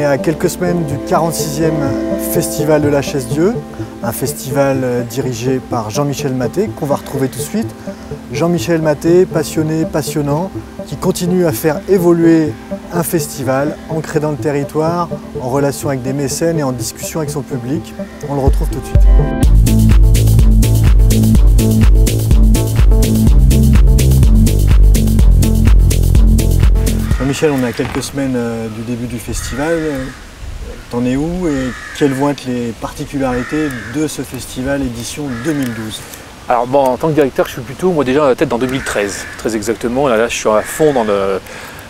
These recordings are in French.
à quelques semaines du 46e Festival de la Chaise-Dieu, un festival dirigé par Jean-Michel Maté, qu'on va retrouver tout de suite. Jean-Michel Maté, passionné, passionnant, qui continue à faire évoluer un festival ancré dans le territoire, en relation avec des mécènes et en discussion avec son public. On le retrouve tout de suite. Jean-Michel, on est à quelques semaines du début du festival. T'en es où et quelles vont être les particularités de ce festival édition 2012? Alors bon, en tant que directeur, je suis plutôt moi déjà à la tête dans 2013, très exactement. Là, je suis à fond dans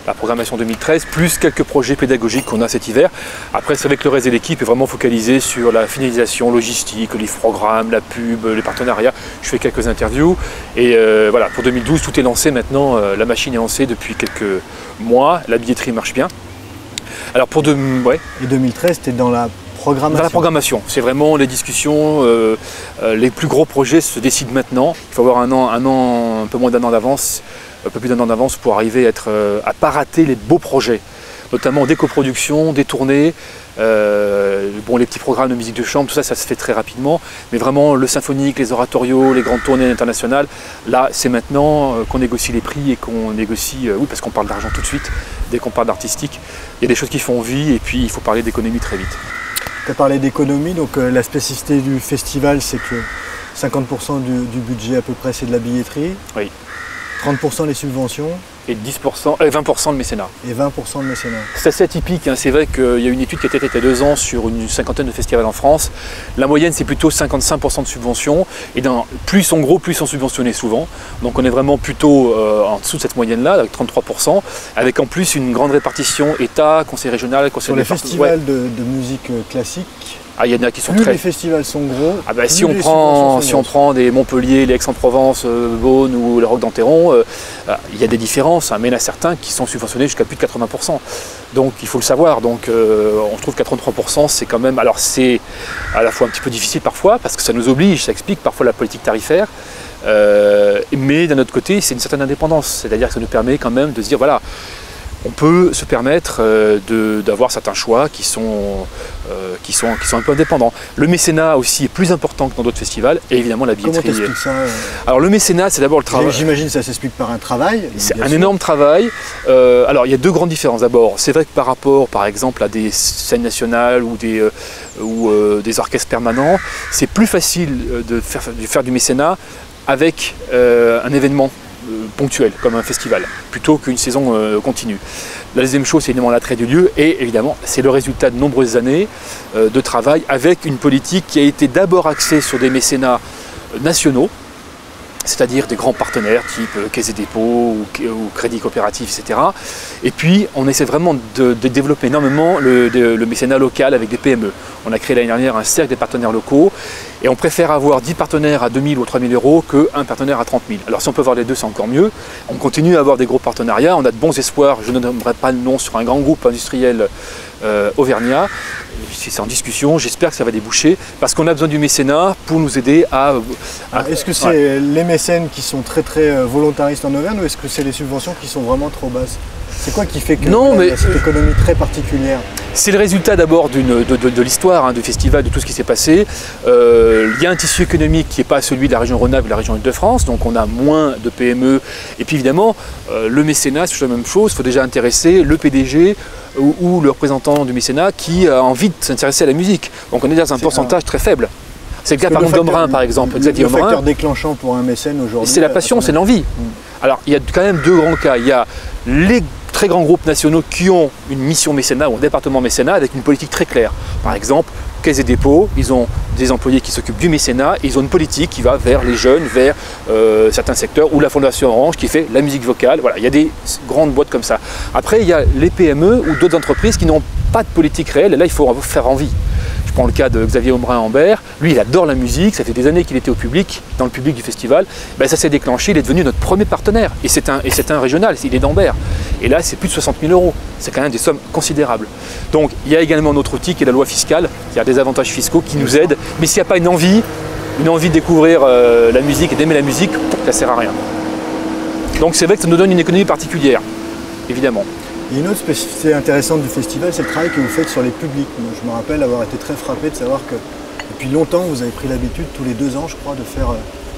la programmation 2013, plus quelques projets pédagogiques qu'on a cet hiver. Après, c'est vrai que le reste de l'équipe est vraiment focalisé sur la finalisation logistique, les programmes, la pub, les partenariats. Je fais quelques interviews et voilà, pour 2012, tout est lancé maintenant. La machine est lancée depuis quelques mois, la billetterie marche bien. Alors pour Et 2013, tu es dans la programmation. Dans la programmation, c'est vraiment les discussions, les plus gros projets se décident maintenant. Il faut avoir un peu moins d'un an d'avance, un peu plus d'un an d'avance pour arriver à ne pas rater les beaux projets, notamment des coproductions, des tournées, les petits programmes de musique de chambre, tout ça, ça se fait très rapidement, mais vraiment le symphonique, les oratorios, les grandes tournées internationales, là c'est maintenant qu'on négocie les prix et qu'on négocie, oui parce qu'on parle d'argent tout de suite, dès qu'on parle d'artistique, il y a des choses qui font vie et puis il faut parler d'économie très vite. Tu as parlé d'économie, donc la spécificité du festival c'est que 50% du budget à peu près c'est de la billetterie. Oui. 30% les subventions. Et 20% le mécénat. Et 20% de mécénat. C'est assez atypique, hein. C'est vrai qu'il y a une étude qui a été faite il y a 2 ans sur une cinquantaine de festivals en France. La moyenne c'est plutôt 55% de subventions. Et plus ils sont gros, plus ils sont subventionnés souvent. Donc on est vraiment plutôt en dessous de cette moyenne-là, avec 33%, avec en plus une grande répartition État, conseil régional, conseil départemental. Sur les festivals de musique classique, il y en a qui sont plus les festivals sont gros, si on prend des Montpellier, les Aix-en-Provence, Beaune ou le Roc d'Enterron, il y a des différences, hein, mais il y en a certains qui sont subventionnés jusqu'à plus de 80%. Donc il faut le savoir, donc on trouve qu'à 33% c'est quand même, alors c'est à la fois un petit peu difficile parfois, parce que ça nous oblige, ça explique parfois la politique tarifaire, mais d'un autre côté c'est une certaine indépendance, c'est-à-dire que ça nous permet quand même de se dire voilà, on peut se permettre d'avoir certains choix qui sont un peu indépendants. Le mécénat aussi est plus important que dans d'autres festivals, et évidemment la billetterie. Comment t'expliques ça Alors le mécénat, c'est d'abord le travail. J'imagine que ça s'explique par un travail. C'est un énorme travail. Alors il y a 2 grandes différences. D'abord, c'est vrai que par rapport, par exemple, à des scènes nationales ou des orchestres permanents, c'est plus facile de faire du mécénat avec un événement ponctuel, comme un festival, plutôt qu'une saison continue. La deuxième chose, c'est évidemment l'attrait du lieu, et évidemment, c'est le résultat de nombreuses années de travail avec une politique qui a été d'abord axée sur des mécénats nationaux, c'est-à-dire des grands partenaires type Caisse des dépôts ou Crédit Coopératif, etc. Et puis, on essaie vraiment de développer énormément le mécénat local avec des PME. On a créé l'année dernière un cercle des partenaires locaux, et on préfère avoir 10 partenaires à 2 000 ou 3 000 euros qu'un partenaire à 30 000. Alors si on peut avoir les deux, c'est encore mieux. On continue à avoir des gros partenariats, on a de bons espoirs, je ne nommerai pas le nom, sur un grand groupe industriel auvergnat. C'est en discussion, j'espère que ça va déboucher, parce qu'on a besoin du mécénat pour nous aider à... Est-ce que c'est les mécènes qui sont très volontaristes en Auvergne, ou est-ce que c'est les subventions qui sont vraiment trop basses? C'est quoi qui fait que cette économie très particulière? C'est le résultat d'abord de l'histoire, hein, du festival, de tout ce qui s'est passé. Il y a un tissu économique qui n'est pas celui de la région Rhône-Alpes et de la région Île-de-France, donc on a moins de PME. Et puis évidemment, le mécénat, c'est la même chose, il faut déjà intéresser le PDG ou le représentant du mécénat qui a envie de s'intéresser à la musique. Donc on est dans un pourcentage très faible. C'est le cas par exemple d'Ombrun par exemple. Le facteur déclenchant pour un mécène aujourd'hui, c'est la passion, c'est l'envie. Alors il y a quand même 2 grands cas. Il y a les très grands groupes nationaux qui ont une mission mécénat ou un département mécénat avec une politique très claire. Par exemple, Caisse des dépôts, ils ont des employés qui s'occupent du mécénat, et ils ont une politique qui va vers les jeunes, vers certains secteurs, ou la Fondation Orange qui fait la musique vocale. Voilà, il y a des grandes boîtes comme ça. Après, il y a les PME ou d'autres entreprises qui n'ont pas de politique réelle, et là il faut faire envie. Je prends le cas de Xavier Ombrun-Ambert, lui il adore la musique, ça fait des années qu'il était dans le public du festival, ça s'est déclenché, il est devenu notre premier partenaire, et c'est un régional, il est d'Ambert. Et là c'est plus de 60 000 euros, c'est quand même des sommes considérables. Donc il y a également notre outil qui est la loi fiscale, qui a des avantages fiscaux qui nous aident, mais s'il n'y a pas une envie de découvrir la musique et d'aimer la musique, ça ne sert à rien. Donc c'est vrai que ça nous donne une économie particulière, évidemment. Et une autre spécificité intéressante du festival, c'est le travail que vous faites sur les publics. Moi, je me rappelle avoir été très frappé de savoir que depuis longtemps, vous avez pris l'habitude, tous les 2 ans, je crois, de faire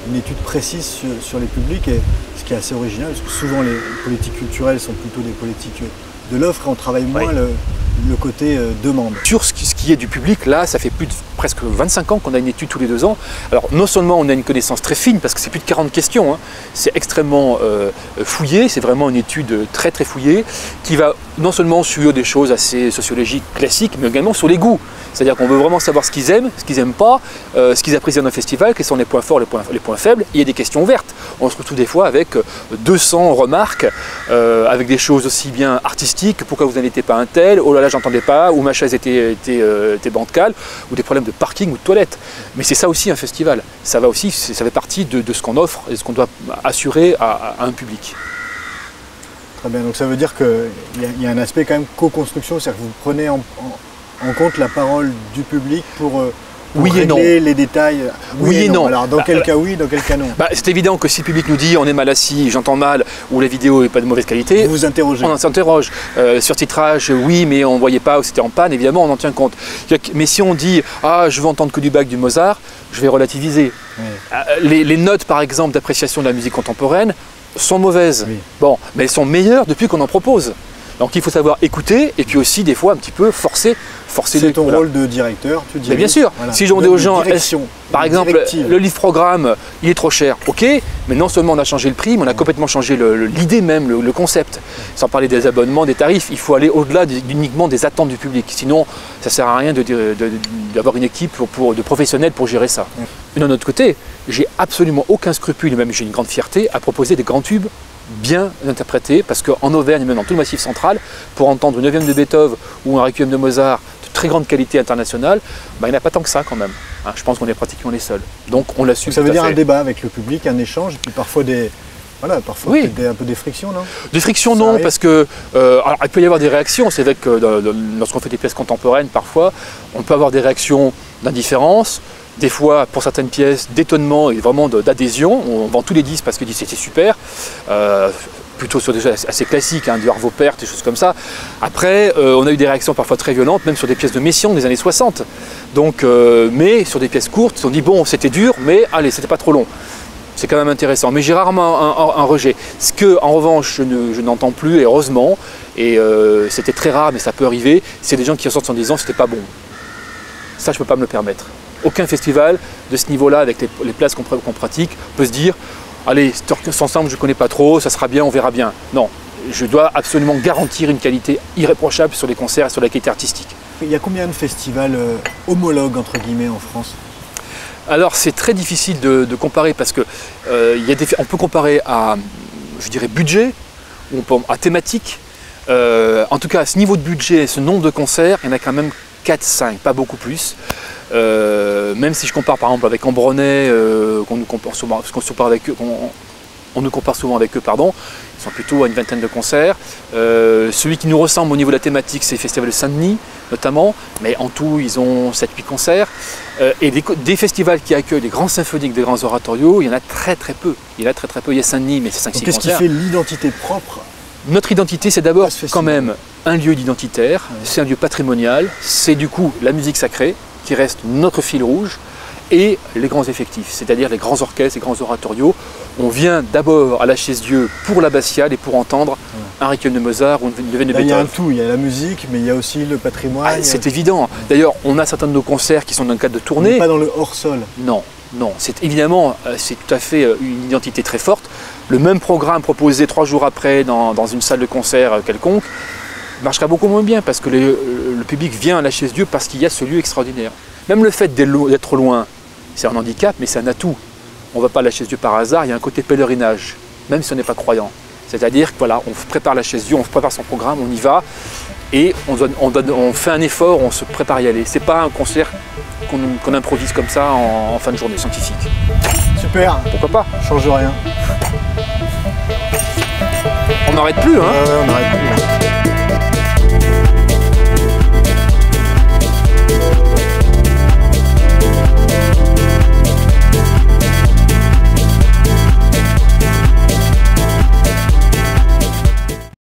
une étude précise sur les publics, et ce qui est assez original, parce que souvent les politiques culturelles sont plutôt des politiques de l'offre, et on travaille moins le côté demande. Sur ce qui est du public, là, ça fait presque 25 ans qu'on a une étude tous les 2 ans. Alors, non seulement on a une connaissance très fine, parce que c'est plus de 40 questions, hein, c'est extrêmement fouillé, c'est vraiment une étude très très fouillée, qui va non seulement sur des choses assez sociologiques classiques, mais également sur les goûts. C'est-à-dire qu'on veut vraiment savoir ce qu'ils aiment, ce qu'ils n'aiment pas, ce qu'ils apprécient dans un festival, quels sont les points forts, les points faibles. Il y a des questions ouvertes. On se retrouve des fois avec 200 remarques, avec des choses aussi bien artistiques, pourquoi vous n'invitez pas un tel, oh là là j'entendais pas, ou ma chaise était bancale, ou des problèmes de parking ou de toilette. Mais c'est ça aussi un festival. Ça va aussi, ça fait partie de ce qu'on offre et ce qu'on doit assurer à un public. Très bien, donc ça veut dire qu'il y a un aspect quand même co-construction, c'est-à-dire que vous prenez en compte la parole du public pour oui et non. Les détails. Oui et non. Alors dans quel cas oui, dans quel cas non? C'est évident que si le public nous dit on est mal assis, j'entends mal, ou la vidéo n'est pas de mauvaise qualité, vous interrogez. On s'interroge. Surtitrage, oui, mais on ne voyait pas ou c'était en panne, évidemment on en tient compte. Mais si on dit ah je veux entendre que du Bach, du Mozart, je vais relativiser. Oui. Les notes par exemple d'appréciation de la musique contemporaine sont mauvaises. Oui. Bon, mais elles sont meilleures depuis qu'on en propose. Donc il faut savoir écouter et puis aussi des fois un petit peu forcer c'est ton rôle de directeur, tu dis. Mais bien sûr, si j'en dis aux gens, par exemple, le livre programme, il est trop cher, ok, mais non seulement on a changé le prix, mais on a complètement changé l'idée même, le concept. Sans parler des abonnements, des tarifs, il faut aller au-delà uniquement des attentes du public. Sinon, ça ne sert à rien d'avoir une équipe de professionnels pour gérer ça. Mais d'un autre côté, j'ai absolument aucun scrupule, et même j'ai une grande fierté, à proposer des grands tubes bien interprétés, parce qu'en Auvergne, même dans tout le Massif central, pour entendre une 9e de Beethoven ou un Requiem de Mozart de très grande qualité internationale, il n'y en a pas tant que ça quand même. Hein, je pense qu'on est pratiquement les seuls. Donc on l'assume. Ça veut dire un débat avec le public, un échange, et puis parfois un peu des frictions, non? Des frictions, non, parce que alors, il peut y avoir des réactions. C'est vrai que lorsqu'on fait des pièces contemporaines, parfois, on peut avoir des réactions d'indifférence. Des fois, pour certaines pièces, d'étonnement et vraiment d'adhésion. On vend tous les disques parce que c'était super. Plutôt sur des choses assez classiques, hein, du Arvo Pärt, des choses comme ça. Après, on a eu des réactions parfois très violentes, même sur des pièces de Messiaen des années 60. Donc, mais sur des pièces courtes, on dit bon, c'était dur, mais allez, c'était pas trop long. C'est quand même intéressant. Mais j'ai rarement un rejet. Ce que, en revanche, je n'entends plus, et heureusement, et c'était très rare, mais ça peut arriver, c'est des gens qui ressortent en disant c'était pas bon. Ça, je peux pas me le permettre. Aucun festival de ce niveau-là, avec les places qu'on pratique, peut se dire allez, cet ensemble je ne connais pas trop, ça sera bien, on verra bien. Non, je dois absolument garantir une qualité irréprochable sur les concerts et sur la qualité artistique. Il y a combien de festivals homologues entre guillemets en France? Alors c'est très difficile de comparer parce que on peut comparer à, je dirais, budget, ou à thématique. En tout cas, à ce niveau de budget, ce nombre de concerts, il y en a quand même 4-5, pas beaucoup plus. Même si je compare par exemple avec Ambronay, on nous compare souvent avec eux, pardon, ils sont plutôt à une vingtaine de concerts. Celui qui nous ressemble au niveau de la thématique, c'est le Festival de Saint-Denis notamment, mais en tout ils ont 7-8 concerts. Et des festivals qui accueillent des grands symphoniques, des grands oratorios, il y en a très peu. Il y a Saint-Denis, mais c'est 5-6 concerts. Qu'est-ce qui fait l'identité propre? Notre identité, c'est d'abord quand même un lieu identitaire, c'est un lieu patrimonial, c'est du coup la musique sacrée qui reste notre fil rouge, et les grands effectifs, c'est-à-dire les grands orchestres, les grands oratorios. On vient d'abord à la Chaise-Dieu pour l'abbatiale et pour entendre un Requiem de Mozart ou une Neuvaine de Beethoven. Il y a un tout, il y a la musique, mais il y a aussi le patrimoine. C'est évident. D'ailleurs, on a certains de nos concerts qui sont dans le cadre de tournée. Pas dans le hors-sol. Non, c'est évidemment, c'est tout à fait une identité très forte. Le même programme proposé 3 jours après dans une salle de concert quelconque marchera beaucoup moins bien parce que le public vient à la Chaise-Dieu parce qu'il y a ce lieu extraordinaire. Même le fait d'être loin, c'est un handicap, mais c'est un atout. On ne va pas à la Chaise-Dieu par hasard, il y a un côté pèlerinage, même si on n'est pas croyant. C'est-à-dire que voilà, on prépare la Chaise-Dieu, on prépare son programme, on y va, et on fait un effort, on se prépare à y aller. C'est pas un concert qu'on improvise comme ça en fin de journée scientifique. Super. Pourquoi pas? Change rien. On n'arrête plus, hein? On n'arrête plus.